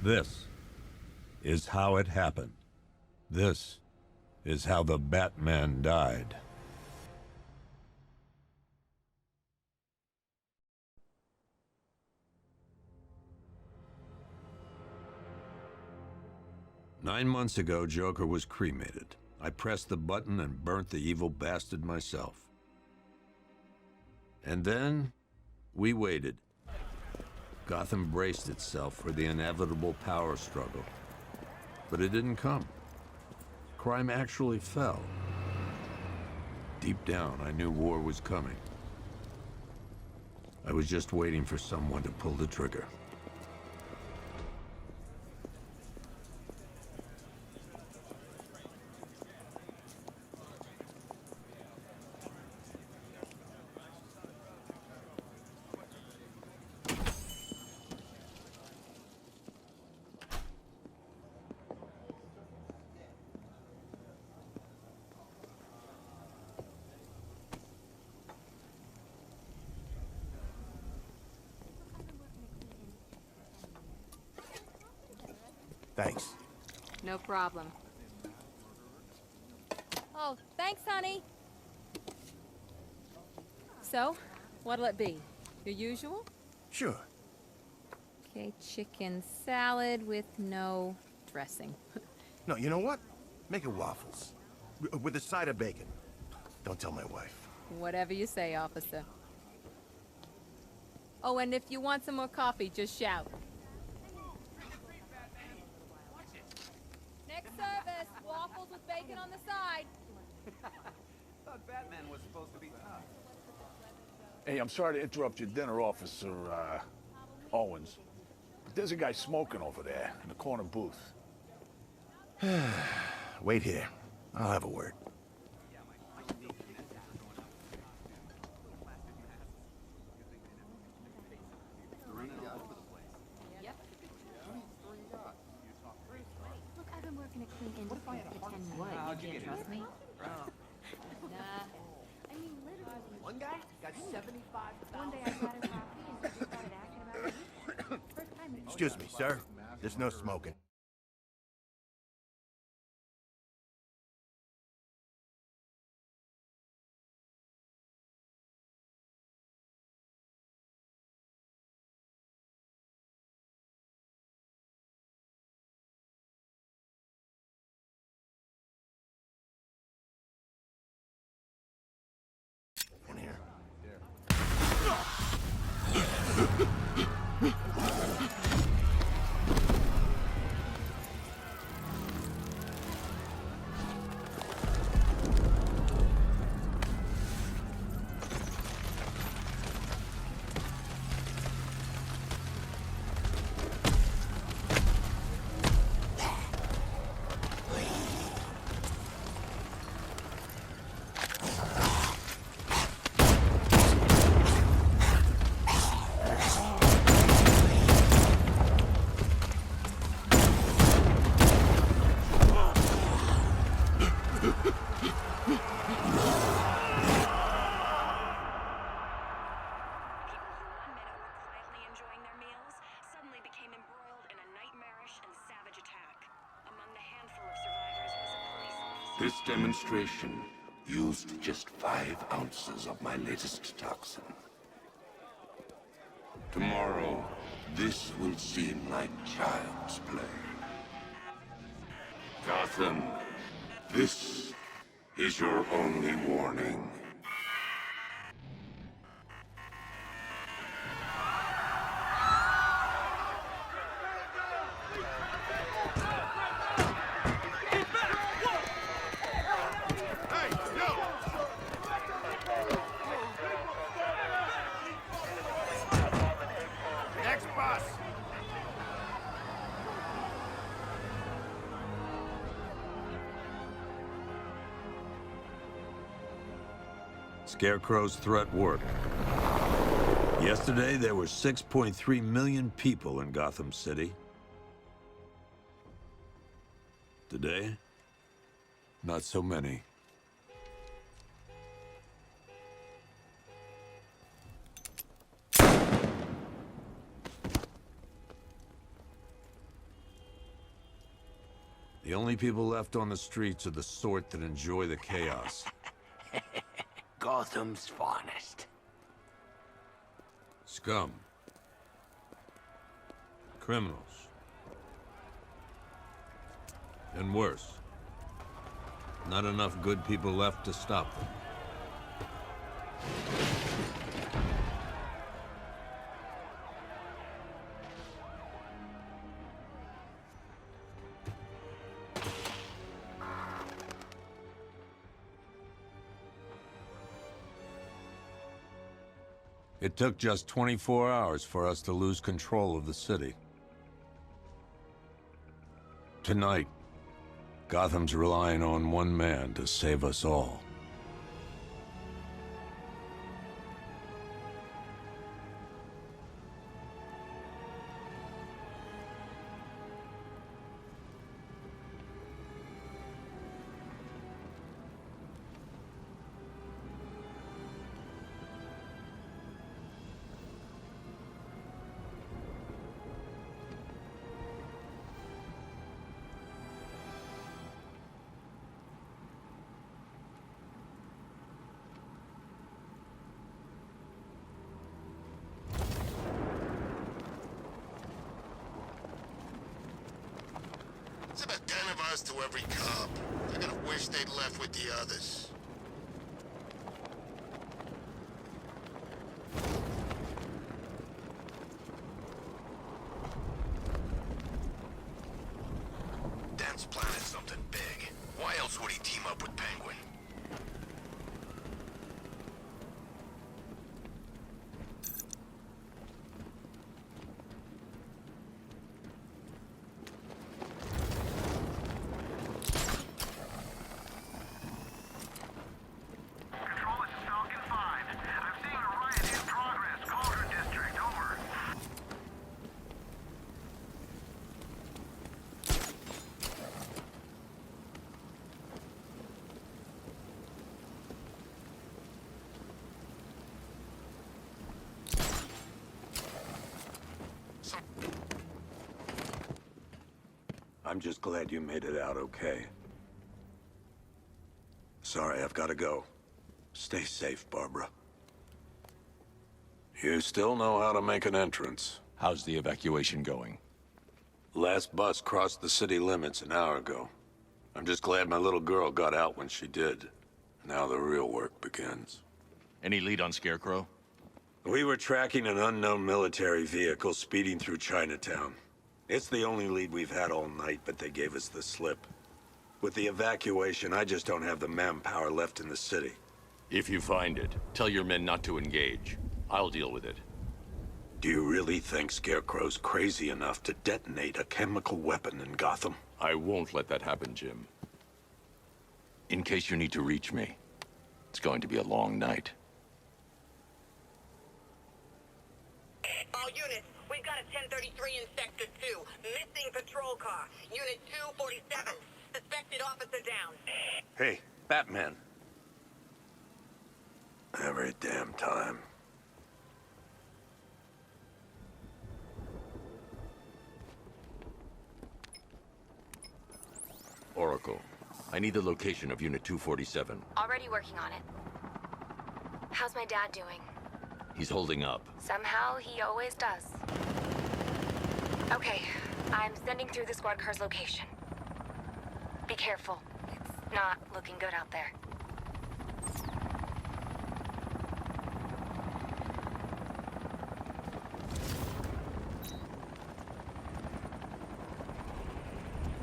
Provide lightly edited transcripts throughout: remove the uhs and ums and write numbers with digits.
This is how it happened. This is how the Batman died. Nine months ago, Joker was cremated. I pressed the button and burnt the evil bastard myself. And then, we waited. Gotham braced itself for the inevitable power struggle. But it didn't come. Crime actually fell. Deep down, I knew war was coming. I was just waiting for someone to pull the trigger. Thanks. No problem. Oh, thanks, honey. So, what'll it be? Your usual? Sure. Okay, chicken salad with no dressing. No, you know what? Make it waffles. With a side of bacon. Don't tell my wife. Whatever you say, officer. Oh, and if you want some more coffee, just shout. Next service, waffles with bacon on the side. Thought Batman was supposed to be tough. Hey, I'm sorry to interrupt your dinner, Officer, Owens. But there's a guy smoking over there in the corner booth. Wait here. I'll have a word. Look, I've been working at Clean Industries for 10 months. How'd you can't get trust me? Nah. I mean, literally. One guy got 75,000. One day I got her coffee and she started acting about it. First time in Excuse me, sir. There's no smoking. In here. This demonstration used just 5 ounces of my latest toxin. Tomorrow, this will seem like child's play. Gotham, this is your only warning. Next bus! Scarecrow's threat worked. Yesterday, there were 6.3 million people in Gotham City. Today, not so many. The only people left on the streets are the sort that enjoy the chaos. Gotham's finest. Scum. Criminals. And worse. Not enough good people left to stop them. It took just 24 hours for us to lose control of the city. Tonight, Gotham's relying on one man to save us all. It's about 10 of us to every cop. They're gonna wish they'd left with the others. Dan's planning something big. Why else would he team up with Penguin? I'm just glad you made it out okay. Sorry, I've got to go. Stay safe, Barbara. You still know how to make an entrance. How's the evacuation going? Last bus crossed the city limits an hour ago. I'm just glad my little girl got out when she did. Now the real work begins. Any lead on Scarecrow? We were tracking an unknown military vehicle speeding through Chinatown. It's the only lead we've had all night, but they gave us the slip. With the evacuation, I just don't have the manpower left in the city. If you find it, tell your men not to engage. I'll deal with it. Do you really think Scarecrow's crazy enough to detonate a chemical weapon in Gotham? I won't let that happen, Jim. In case you need to reach me, it's going to be a long night. All units, we've got a 1033 in Sector 2. Missing patrol car. Unit 247. Suspected officer down. Hey, Batman. Every damn time. Oracle, I need the location of Unit 247. Already working on it. How's my dad doing? He's holding up. Somehow, he always does. Okay, I'm sending through the squad car's location. Be careful. It's not looking good out there.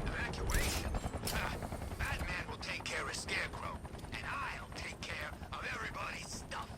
Evacuation? Batman will take care of Scarecrow, and I'll take care of everybody's stuff.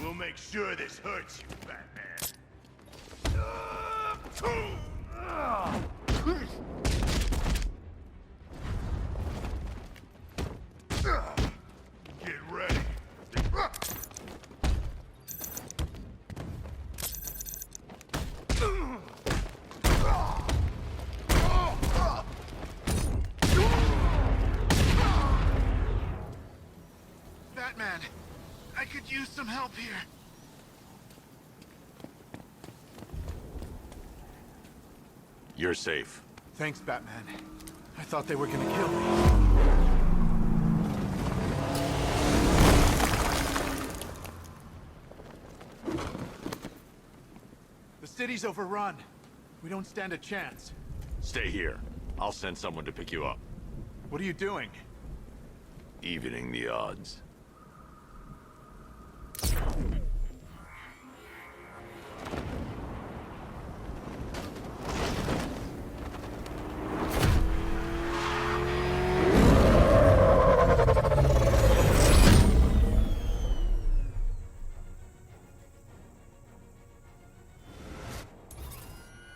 We'll make sure this hurts you, Batman. Get ready. Batman, I could use some help here. You're safe. Thanks, Batman. I thought they were gonna kill me. The city's overrun. We don't stand a chance. Stay here. I'll send someone to pick you up. What are you doing? Evening the odds.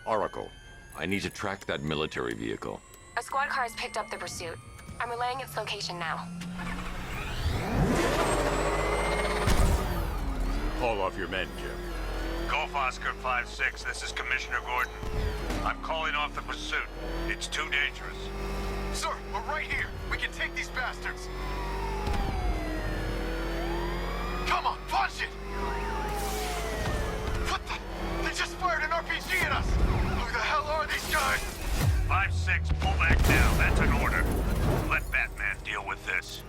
Oracle, I need to track that military vehicle. A squad car has picked up the pursuit. I'm relaying its location now. Call off your men, Jim. Golf Oscar 5-6, this is Commissioner Gordon. I'm calling off the pursuit. It's too dangerous. Sir, we're right here. We can take these bastards. Come on, punch it! What the? They just fired an RPG at us! Who the hell are these guys? 5-6, pull back now. That's an order. Let Batman deal with this.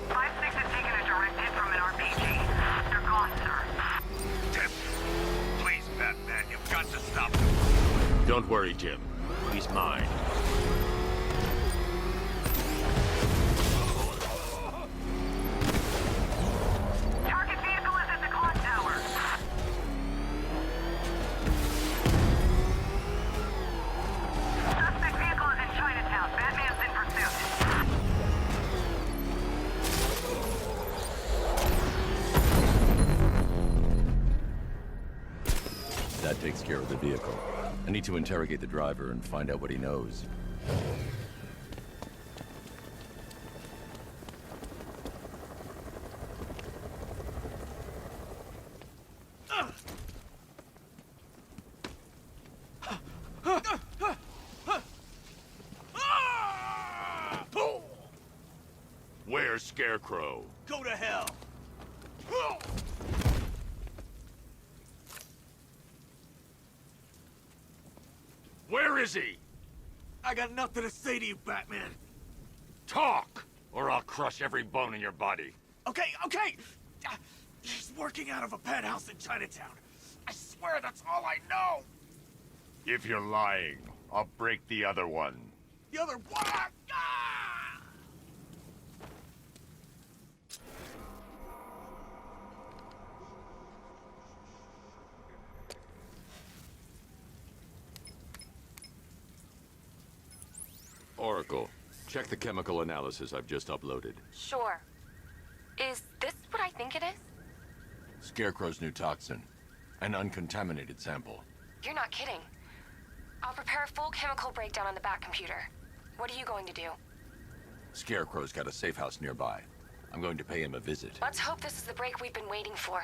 5-6 has taken a direct hit from an RPG. They're gone, sir. Tim, please, Batman, you've got to stop them. Don't worry, Jim. He's mine. Target vehicle is at the clock tower. Suspect vehicle is in Chinatown. Batman's in pursuit. That takes care of the vehicle. I need to interrogate the driver and find out what he knows. Where's Scarecrow? Go to hell! Where is he? I got nothing to say to you, Batman. Talk, or I'll crush every bone in your body. Okay. He's working out of a penthouse in Chinatown. I swear that's all I know. If you're lying, I'll break the other one. The other one. Ah! Oracle, check the chemical analysis I've just uploaded. Sure. Is this what I think it is? Scarecrow's new toxin. An uncontaminated sample. You're not kidding. I'll prepare a full chemical breakdown on the back computer. What are you going to do? Scarecrow's got a safe house nearby. I'm going to pay him a visit. Let's hope this is the break we've been waiting for.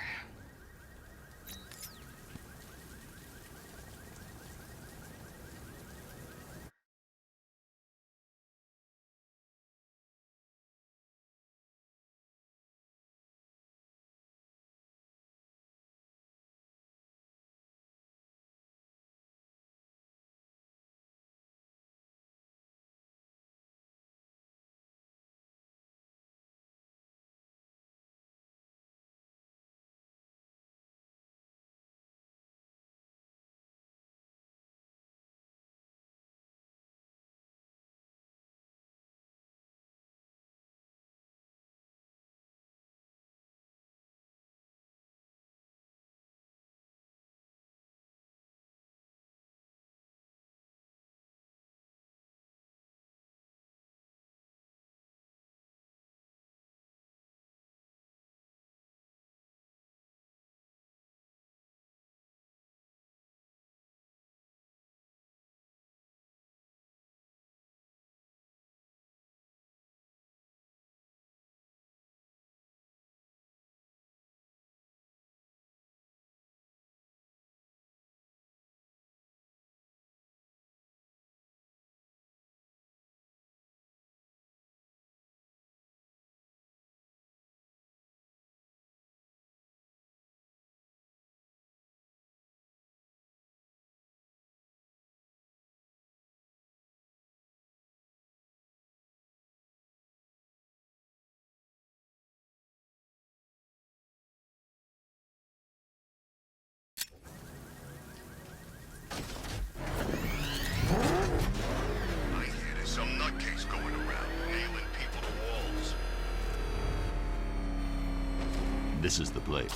This is the place.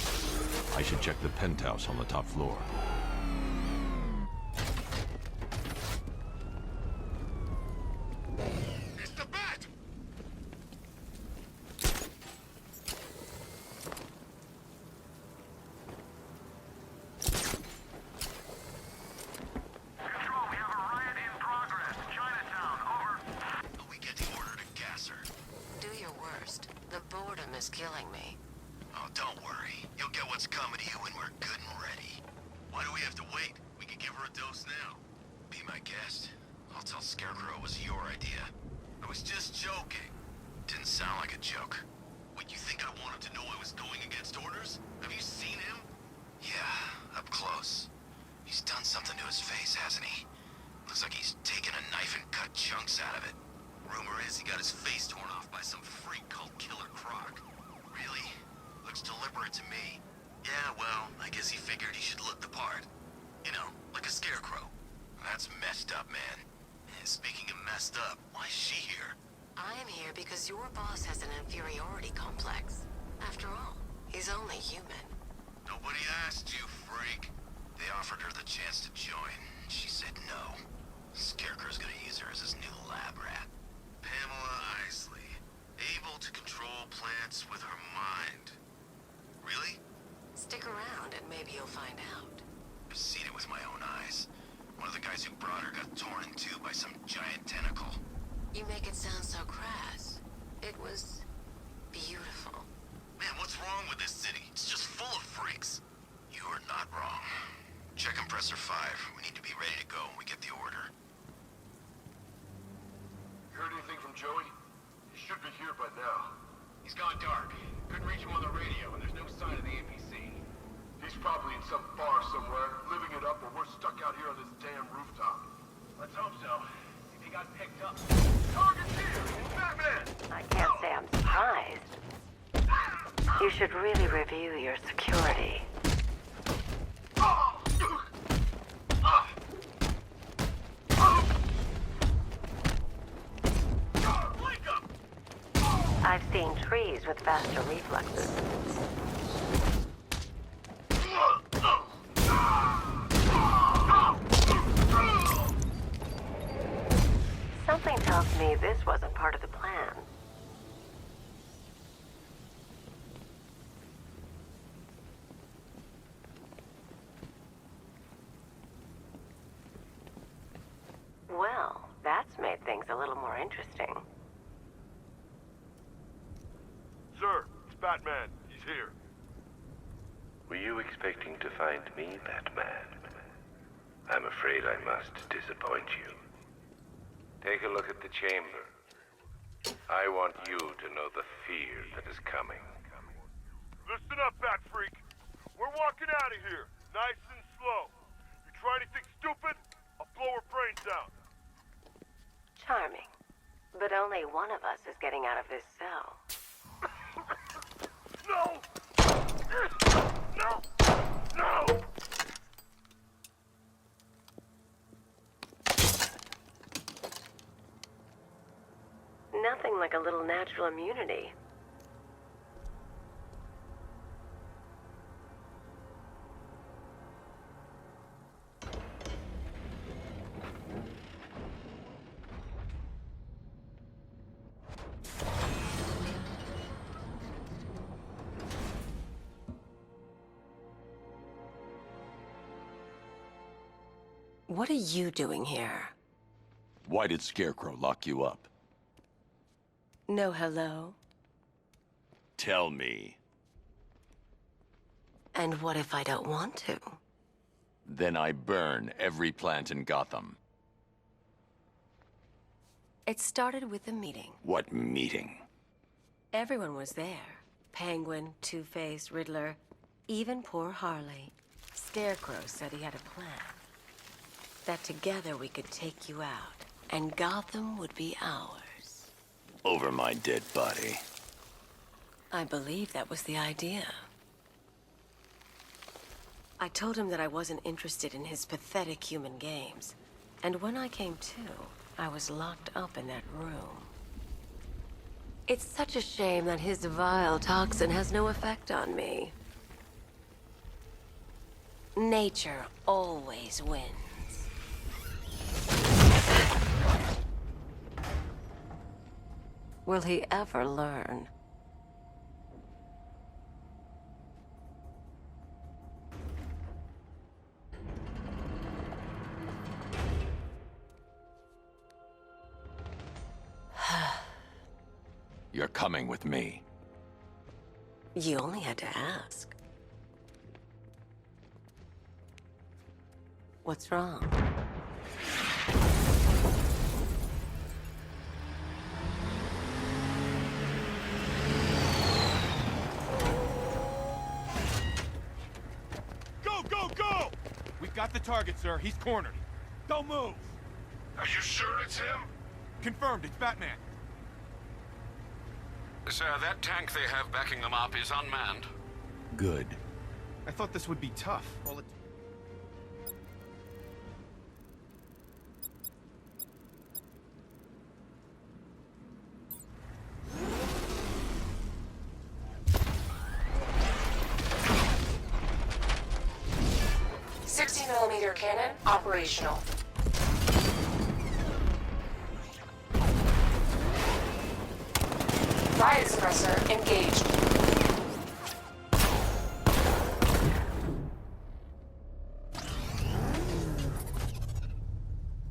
I should check the penthouse on the top floor. It's the bat! Control, we have a riot in progress. Chinatown, over. We get the order to gas her. Do your worst. The boredom is killing me. Oh, don't worry. You'll get what's coming to you when we're good and ready. Why do we have to wait? We can give her a dose now. Be my guest. I'll tell Scarecrow it was your idea. I was just joking. Didn't sound like a joke. What, you think I want him to know I was going against orders? Have you seen him? Yeah, up close. He's done something to his face, hasn't he? Looks like he's taken a knife and cut chunks out of it. Rumor is he got his face torn off by some freak called Killer Croc. Really? Looks deliberate to me. Yeah, well, I guess he figured he should look the part. You know, like a scarecrow. That's messed up, man. And speaking of messed up, why is she here? I am here because your boss has an inferiority complex. After all, he's only human. Nobody asked you, freak. They offered her the chance to join. She said no. Scarecrow's gonna use her as his new lab rat. Pamela Isley. Able to control plants with her mind. Really? Stick around and maybe you'll find out. I've seen it with my own eyes. One of the guys who brought her got torn in two by some giant tentacle. You make it sound so crass. It was beautiful. Man, what's wrong with this city? It's just full of freaks. You are not wrong. Check compressor 5. We need to be ready to go when we get the order. Heard anything from Joey? He should be here by now. He's gone dark. Couldn't reach him on the radio, and there's no sign of the APC. He's probably in some bar somewhere, living it up, or we're stuck out here on this damn rooftop. Let's hope so. If he got picked up. Target's here! It's Batman! I can't say I'm surprised. You should really review your security. I've seen trees with faster reflexes. Something tells me this wasn't part of the plan. Well, that's made things a little more interesting. Sir, it's Batman. He's here. Were you expecting to find me, Batman? I'm afraid I must disappoint you. Take a look at the chamber. I want you to know the fear that is coming. Listen up, Bat Freak. We're walking out of here, nice and slow. You try anything stupid, I'll blow her brains out. Charming. But only one of us is getting out of this cell. No! No! No! Nothing like a little natural immunity. What are you doing here? Why did Scarecrow lock you up? No hello? Tell me. And what if I don't want to? Then I burn every plant in Gotham. It started with a meeting. What meeting? Everyone was there. Penguin, Two-Face, Riddler, even poor Harley. Scarecrow said he had a plan. That together we could take you out, and Gotham would be ours. Over my dead body. I believe that was the idea. I told him that I wasn't interested in his pathetic human games. And when I came to, I was locked up in that room. It's such a shame that his vile toxin has no effect on me. Nature always wins. Will he ever learn? You're coming with me. You only had to ask. What's wrong? Go, go, go! We've got the target, sir. He's cornered. Don't move. Are you sure it's him? Confirmed, it's Batman. Sir, that tank they have backing them up is unmanned. Good. I thought this would be tough. Well, it... .60mm cannon operational. Riot suppressor engaged.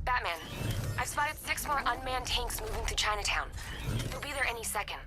Batman, I've spotted 6 more unmanned tanks moving through Chinatown. They'll be there any second.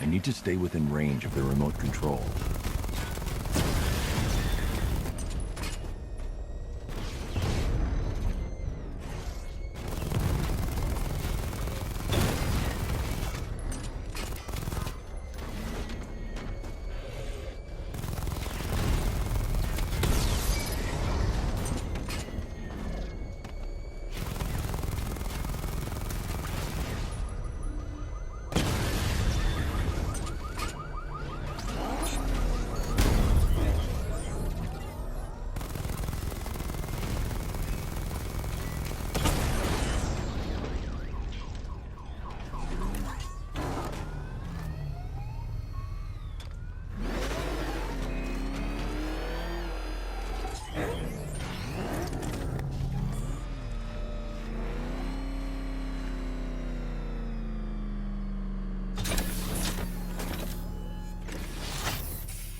I need to stay within range of the remote control.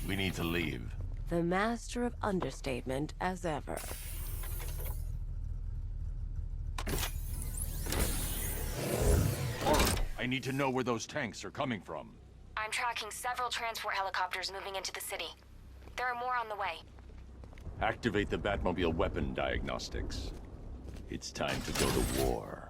We need to leave. The master of understatement as ever. I need to know where those tanks are coming from. I'm tracking several transport helicopters moving into the city. There are more on the way. Activate the Batmobile weapon diagnostics. It's time to go to war.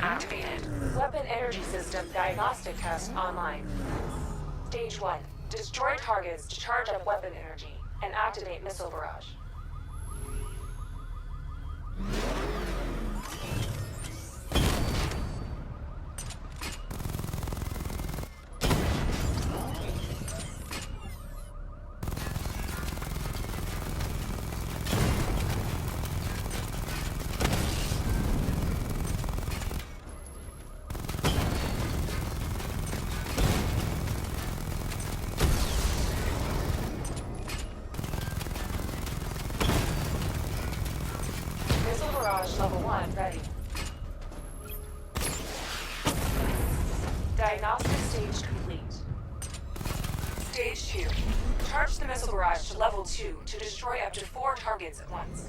Activated. Weapon energy system diagnostic test online. Stage 1. Destroy targets to charge up weapon energy and activate missile barrage. Diagnostic stage complete. Stage 2. Charge the missile barrage to level 2 to destroy up to 4 targets at once.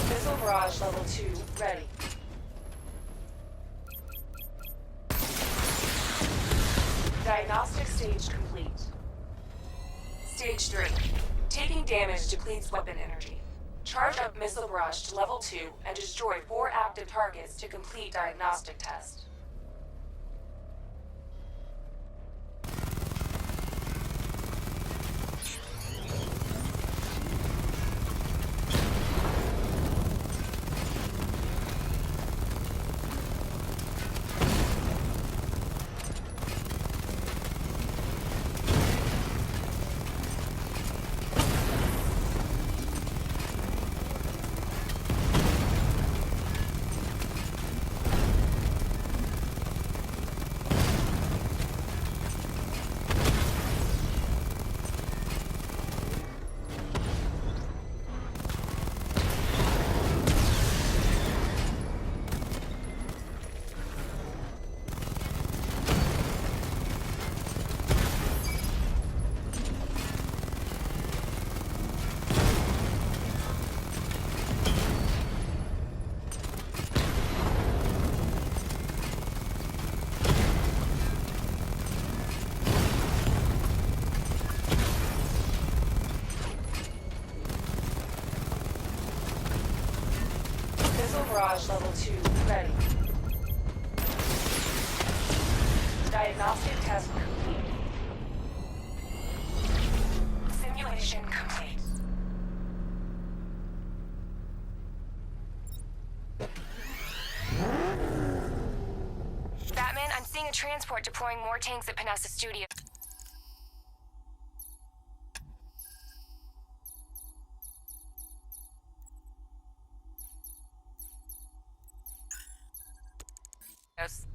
Missile barrage level 2 ready. Diagnostic stage complete. Stage 3. Taking damage depletes weapon energy. Charge up missile barrage to level 2 and destroy 4 active targets to complete diagnostic test. Missile barrage level 2 ready. Diagnostic test complete. Simulation complete. Batman, I'm seeing a transport deploying more tanks at Panessa Studio.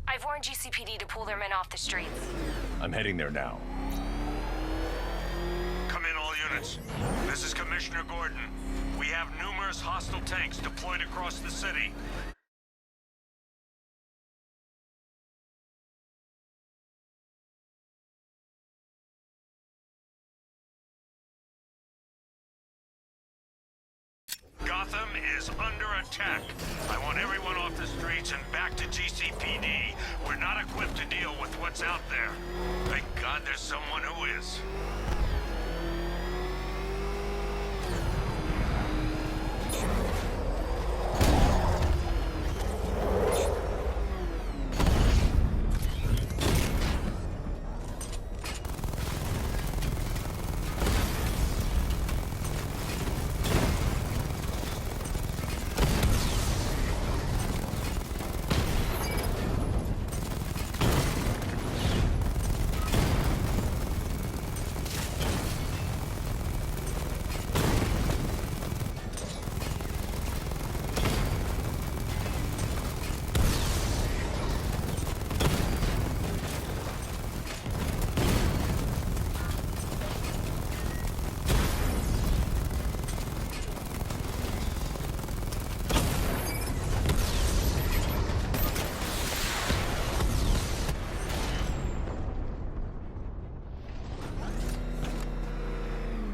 I've warned GCPD to pull their men off the streets. I'm heading there now. Come in, all units. This is Commissioner Gordon. We have numerous hostile tanks deployed across the city. Gotham is under attack. I want everyone off the streets and back to GCPD. We're not equipped to deal with what's out there. Thank God there's someone who is.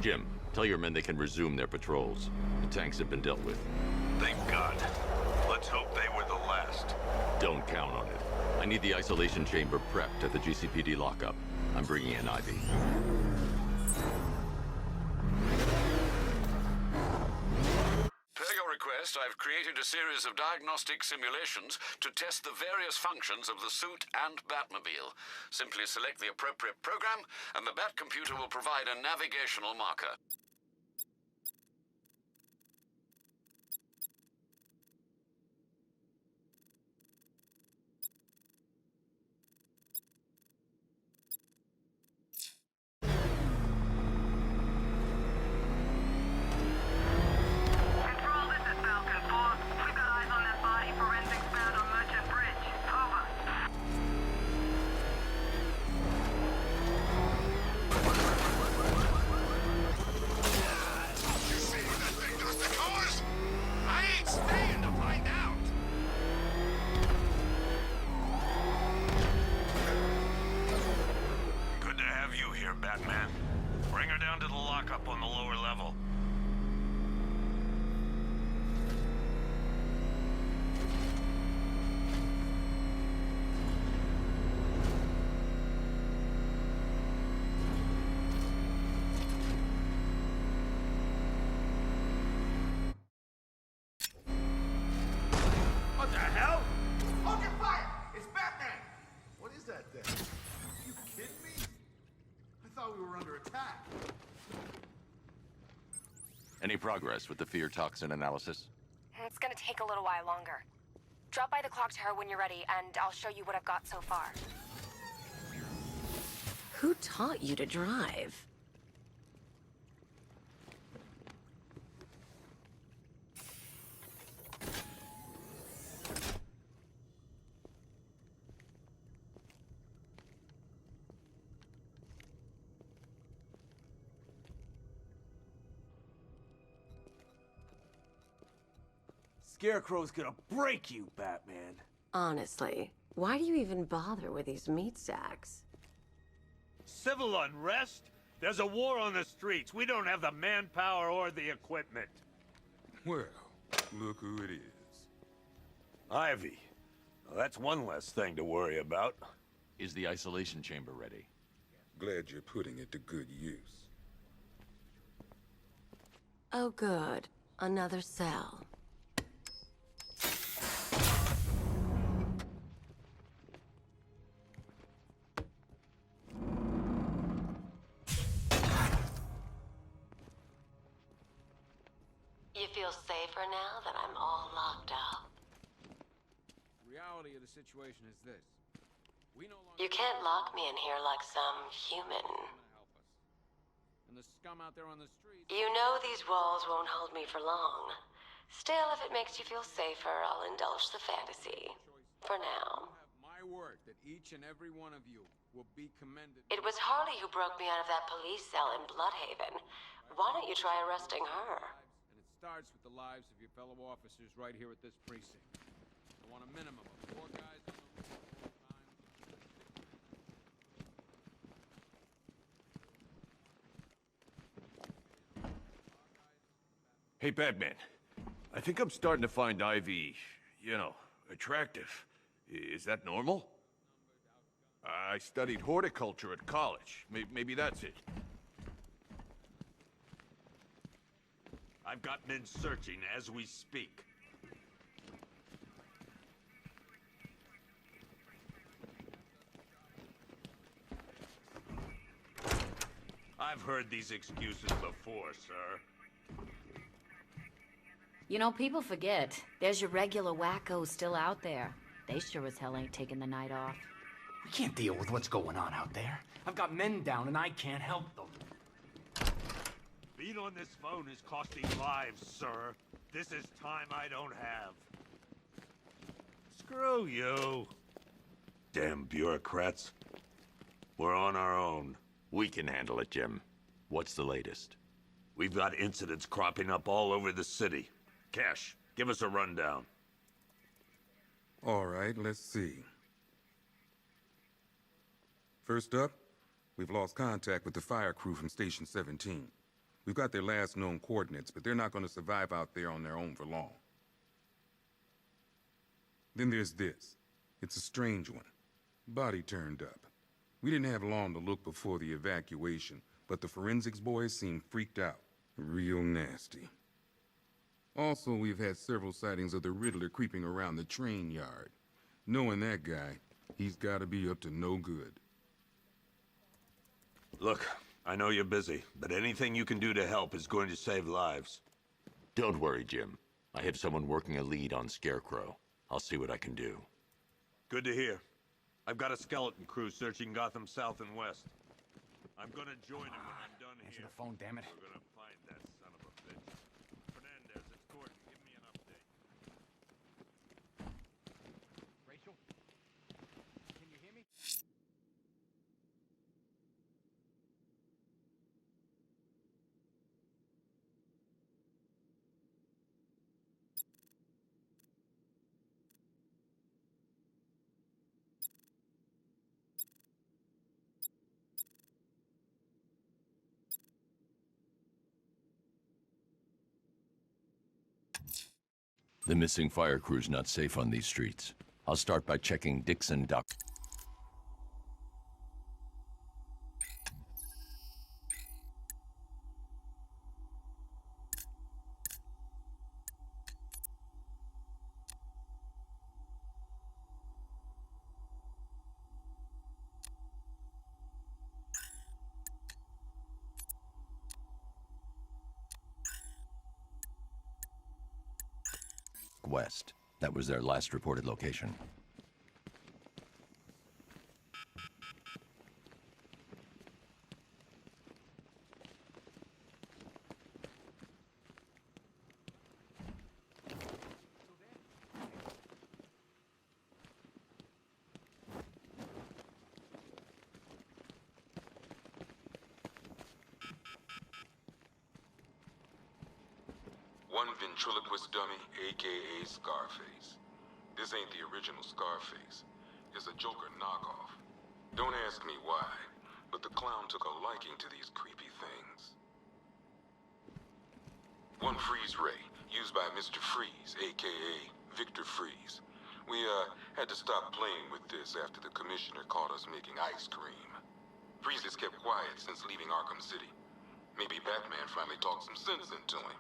Jim, tell your men they can resume their patrols. The tanks have been dealt with. Thank God. Let's hope they were the last. Don't count on it. I need the isolation chamber prepped at the GCPD lockup. I'm bringing in Ivy. Per your request, I've created a series of diagnostic simulations to test the various functions of the suit and Batmobile. Simply select the appropriate program, and the Bat computer will provide a navigational marker. Batman. Bring her down to the lockup on the lower level. What the hell? Hold your fire! It's Batman! What is that thing? You kidding me? I thought we were under attack. Any progress with the fear toxin analysis? It's gonna take a little while longer. Drop by the clock tower when you're ready, and I'll show you what I've got so far. Who taught you to drive? Scarecrow's gonna break you, Batman. Honestly, why do you even bother with these meat sacks? Civil unrest? There's a war on the streets. We don't have the manpower or the equipment. Well, look who it is. Ivy. Well, that's one less thing to worry about. Is the isolation chamber ready? Glad you're putting it to good use. Oh, good. Another cell. You feel safer now that I'm all locked up? The reality of the situation is this. We no longer You can't lock me in here like some human. help us. And the scum out there on the streets... You know these walls won't hold me for long. Still, if it makes you feel safer, I'll indulge the fantasy. For now. My word that each and every one of you will be commended. It was Harley who broke me out of that police cell in Bloodhaven. Why don't you try arresting her? And it starts with the lives of your fellow officers right here at this precinct. I want a minimum of 4 guys on the loose at all times. Hey, Batman. I think I'm starting to find Ivy, you know, attractive. Is that normal? I studied horticulture at college. Maybe that's it. I've got men searching as we speak. I've heard these excuses before, sir. You know, people forget. There's your regular wackos still out there. They sure as hell ain't taking the night off. We can't deal with what's going on out there. I've got men down and I can't help them. Being on this phone is costing lives, sir. This is time I don't have. Screw you. Damn bureaucrats. We're on our own. We can handle it, Jim. What's the latest? We've got incidents cropping up all over the city. Cash, give us a rundown. All right, let's see. First up, we've lost contact with the fire crew from Station 17. We've got their last known coordinates, but they're not going to survive out there on their own for long. Then there's this. It's a strange one. Body turned up. We didn't have long to look before the evacuation, but the forensics boys seem freaked out. Real nasty. Also, we've had several sightings of the Riddler creeping around the train yard. Knowing that guy, he's gotta be up to no good. Look, I know you're busy, but anything you can do to help is going to save lives. Don't worry, Jim. I have someone working a lead on Scarecrow. I'll see what I can do. Good to hear. I've got a skeleton crew searching Gotham South and West. I'm gonna join them when I'm done Answer here. the phone, damn it. We're gonna find that son of a bitch. Fernandez, it's Gordon. Give me an update. Rachel? Can you hear me? The missing fire crew's not safe on these streets. I'll start by checking Dixon Dock. West. That was their last reported location. One ventriloquist dummy, aka Scarface. This ain't the original Scarface. It's a Joker knockoff. Don't ask me why, but the clown took a liking to these creepy things. One freeze ray, used by Mr. Freeze, aka Victor Freeze. We, had to stop playing with this after the commissioner caught us making ice cream. Freeze has kept quiet since leaving Arkham City. Maybe Batman finally talked some sense into him.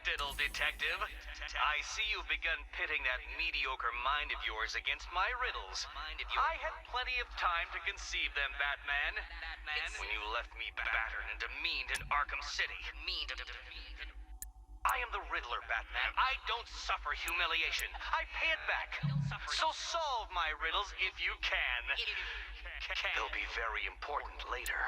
Diddle, detective. I see you've begun pitting that mediocre mind of yours against my riddles. I had plenty of time to conceive them, Batman. When you left me battered and demeaned in Arkham City. I am the Riddler, Batman. I don't suffer humiliation. I pay it back. So solve my riddles if you can. They'll be very important later.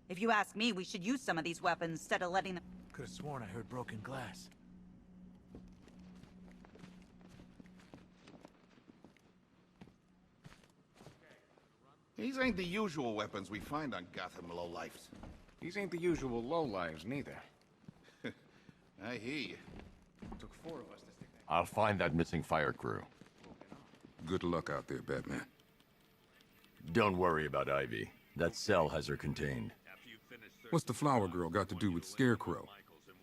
If you ask me, we should use some of these weapons instead of letting them... Could have sworn I heard broken glass. These ain't the usual weapons we find on Gotham lowlifes. These ain't the usual lowlives, neither. I hear you. Took 4 of us to stick that. I'll find that missing fire crew. Good luck out there, Batman. Don't worry about Ivy. That cell has her contained. What's the flower girl got to do with Scarecrow?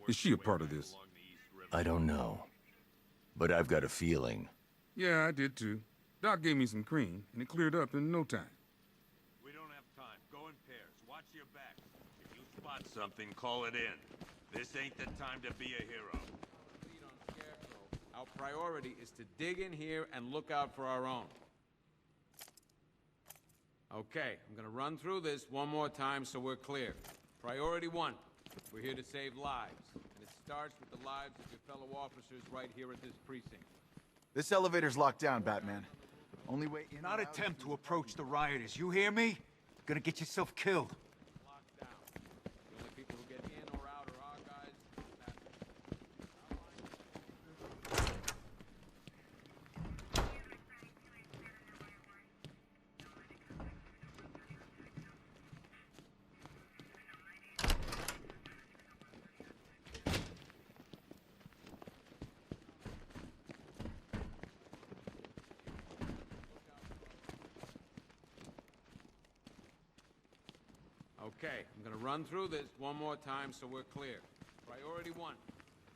Is she a part of this? I don't know. But I've got a feeling. Yeah, I did too. Doc gave me some cream, and it cleared up in no time. We don't have time. Go in pairs. Watch your back. If you spot something, call it in. This ain't the time to be a hero. Lead on Scarecrow. Our priority is to dig in here and look out for our own. Okay, I'm gonna run through this one more time so we're clear. Priority 1, we're here to save lives. And it starts with the lives of your fellow officers right here at this precinct. This elevator's locked down, Batman. Only way in... Not attempt to approach the rioters, you hear me? You're gonna get yourself killed. Locked down. The only people who get in or out are our guys. Okay, I'm gonna run through this one more time so we're clear. Priority 1,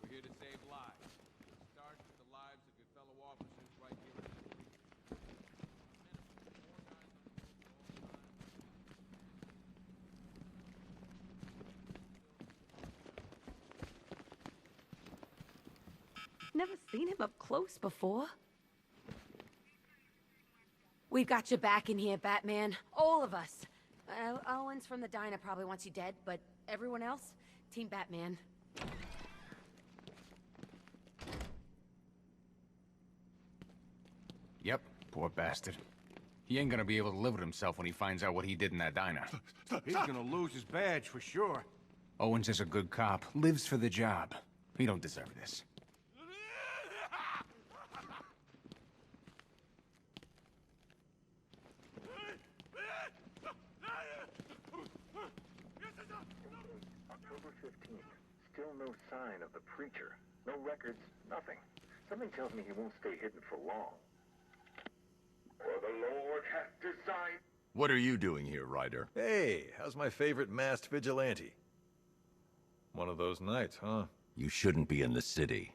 we're here to save lives. It starts with the lives of your fellow officers right here at this precinct. Never seen him up close before. We've got your back in here, Batman. All of us. Owens from the diner probably wants you dead, but everyone else? Team Batman. Yep, poor bastard. He ain't gonna be able to live with himself when he finds out what he did in that diner. He's gonna lose his badge for sure. Owens is a good cop, lives for the job. He don't deserve this. 15th. Still no sign of the preacher. No records, nothing. Something tells me he won't stay hidden for long. For the Lord hath designed... What are you doing here, Ryder? Hey, how's my favorite masked vigilante? One of those nights, huh? You shouldn't be in the city.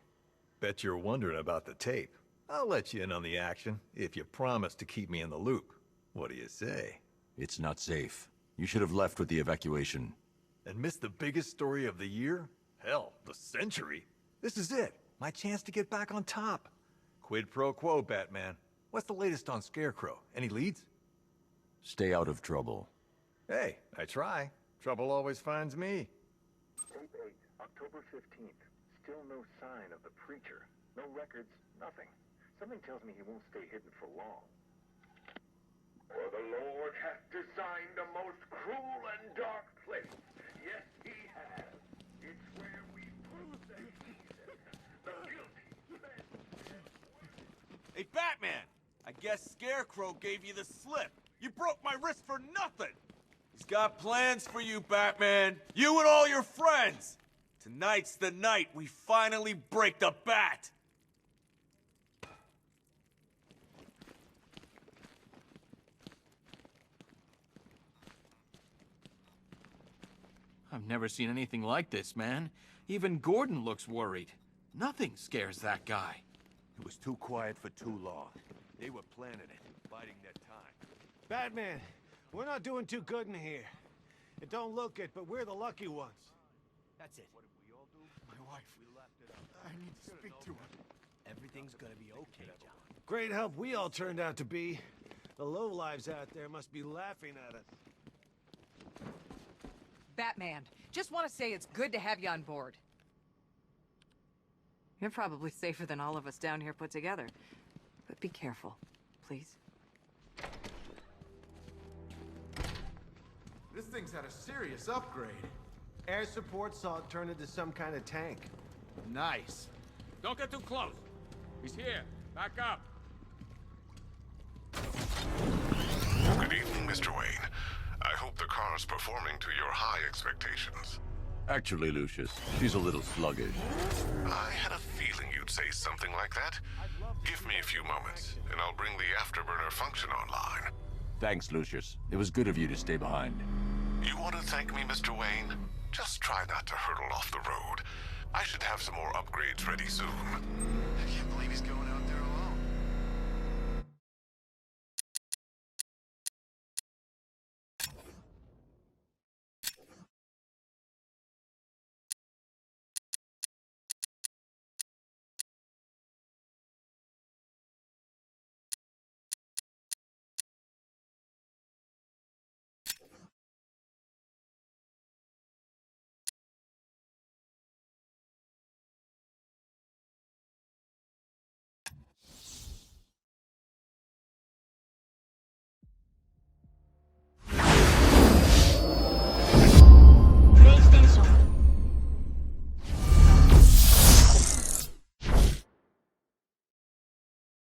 Bet you're wondering about the tape. I'll let you in on the action, if you promise to keep me in the loop. What do you say? It's not safe. You should have left with the evacuation. And missed the biggest story of the year? Hell, the century. This is it. My chance to get back on top. Quid pro quo, Batman. What's the latest on Scarecrow? Any leads? Stay out of trouble. Hey, I try. Trouble always finds me. Tape 8, October 15th. Still no sign of the preacher. No records, nothing. Something tells me he won't stay hidden for long. For the Lord hath designed a most cruel and dark place. Yes, he has. It's where we prove that Jesus, the guilty, Hey, Batman! I guess Scarecrow gave you the slip. You broke my wrist for nothing! He's got plans for you, Batman. You and all your friends! Tonight's the night we finally break the bat! I've never seen anything like this, man. Even Gordon looks worried. Nothing scares that guy. It was too quiet for too long. They were planning it, biding their time. Batman, we're not doing too good in here. It don't look it, but we're the lucky ones. That's it. What did we all do? My wife. We lapped it up. I need to speak to her. Everything's gonna be okay, John. Great help we all turned out to be. The lowlives out there must be laughing at us. Batman, just want to say it's good to have you on board. You're probably safer than all of us down here put together. But be careful, please. This thing's had a serious upgrade. Air support saw it turn into some kind of tank. Nice. Don't get too close. He's here. Back up. Good evening, Mr. Wayne. I hope the car's performing to your high expectations. Actually, Lucius, she's a little sluggish. I had a feeling you'd say something like that. Give me a few moments, and I'll bring the afterburner function online. Thanks, Lucius. It was good of you to stay behind. You want to thank me, Mr. Wayne? Just try not to hurtle off the road. I should have some more upgrades ready soon. I can't believe he's going out there